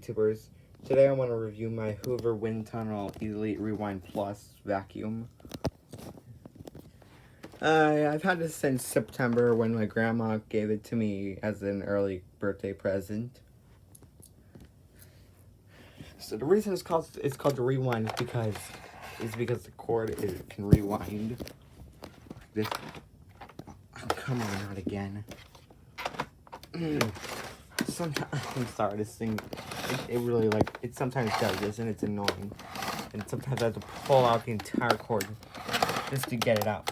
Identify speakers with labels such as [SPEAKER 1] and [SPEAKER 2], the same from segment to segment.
[SPEAKER 1] YouTubers. Today I want to review my Hoover WindTunnel Elite Rewind Plus vacuum. I've had this since September when my grandma gave it to me as an early birthday present. So the reason it's called the Rewind is because the cord can rewind. This, oh, come on, not again. Sometimes, I'm sorry, this thing, it really, it sometimes does this, and it's annoying. And sometimes I have to pull out the entire cord just to get it out.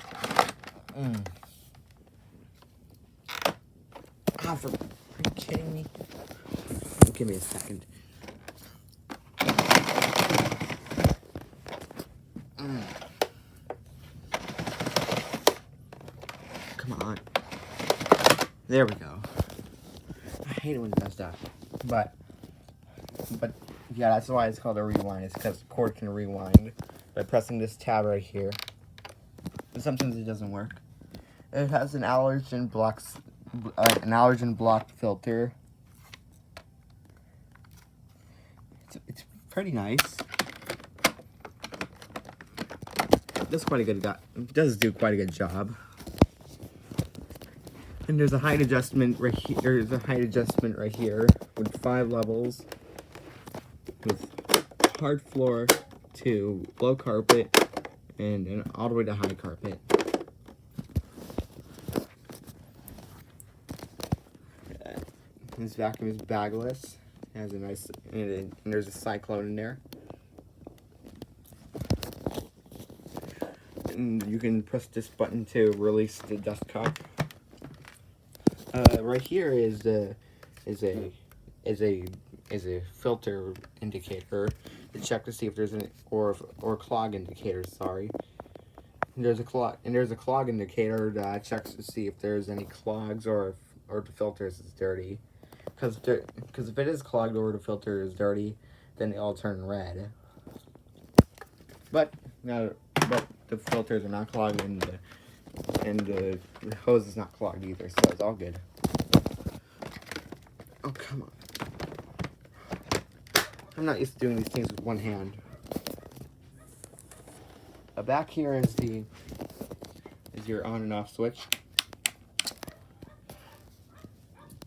[SPEAKER 1] Ah, are you kidding me? Give me a second. Come on. There we go. I hate it when it does that. But yeah, that's why it's called a rewind. It's because the cord can rewind by pressing this tab right here. But sometimes it doesn't work. It has an allergen block filter. It's pretty nice. It does do quite a good job. And there's a height adjustment right here. There's a height adjustment right here with 5 levels, with hard floor to low carpet and all the way to high carpet. This vacuum is bagless. It has a nice and there's a cyclone in there. And you can press this button to release the dust cup. Right here is a filter indicator to check to see if there's or clog indicator. Sorry, and there's a clog indicator that checks to see if there's any clogs or the filter is dirty. Because if it is clogged or the filter is dirty, then they all turn red. But the filters are not clogged and the hose is not clogged either, so it's all good. Oh, come on. I'm not used to doing these things with one hand. Back here is your on and off switch.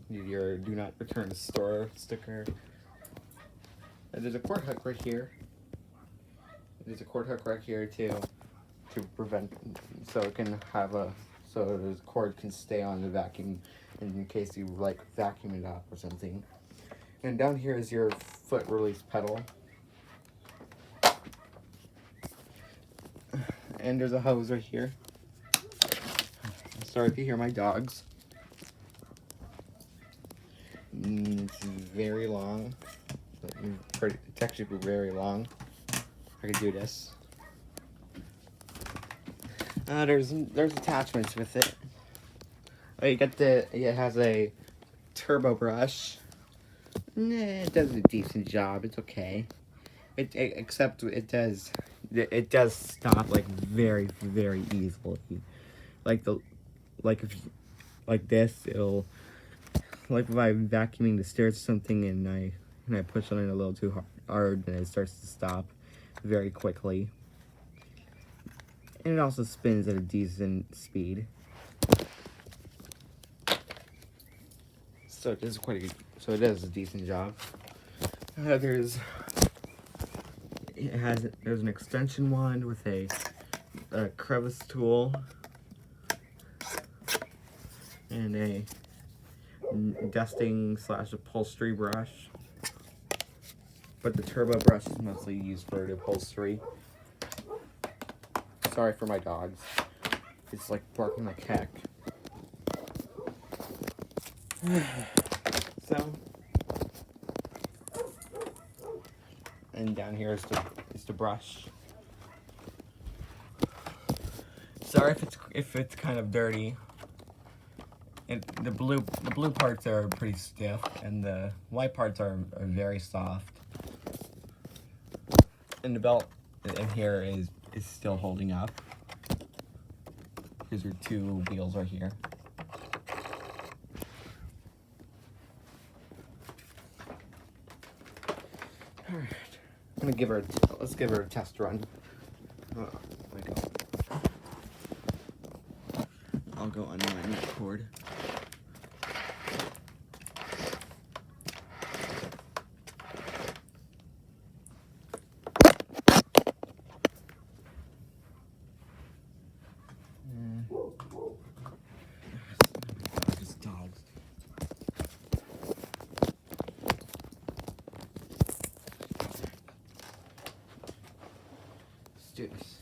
[SPEAKER 1] Your do not return to store sticker. And there's a cord hook right here. There's a cord hook right here to prevent, so the cord can stay on the vacuum in case you vacuum it up or something. And down here is your foot release pedal. And there's a hose right here. Sorry if you hear my dogs. It's very long. It's actually very long. I could do this. There's attachments with it. It has a turbo brush. It does a decent job. It's okay. Except it does stop very, very easily. If I'm vacuuming the stairs or something and I push on it a little too hard, then it starts to stop very quickly. And it also spins at a decent speed. So it does a decent job. There's an extension wand with a crevice tool and a dusting / upholstery brush. But the turbo brush is mostly used for the upholstery. Sorry for my dogs. It's barking like heck. So, and down here is the brush. Sorry if it's kind of dirty. The blue parts are pretty stiff, and the white parts are very soft. And the belt in here is still holding up. Here's your 2 wheels right here. let's give her a test run. Oh, my God. I'll go unwind that cord. Just dogs. Let's do this.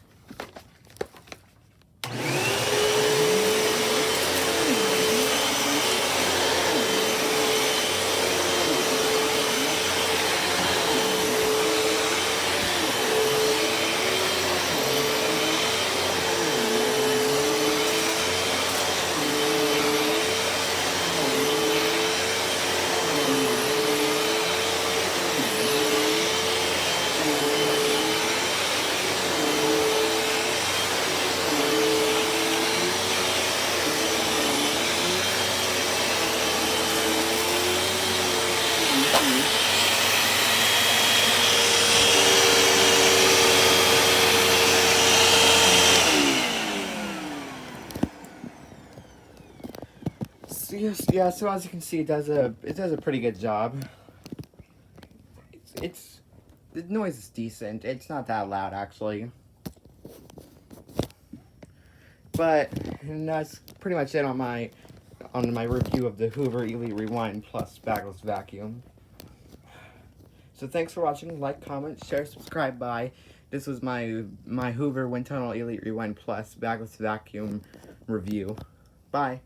[SPEAKER 1] Yeah, so as you can see, it does a pretty good job. It's the noise is decent. It's not that loud actually. But and that's pretty much it on my review of the Hoover Elite Rewind Plus bagless vacuum. So thanks for watching. Like, comment, share, subscribe. Bye. This was my Hoover WindTunnel Elite Rewind Plus bagless vacuum review. Bye.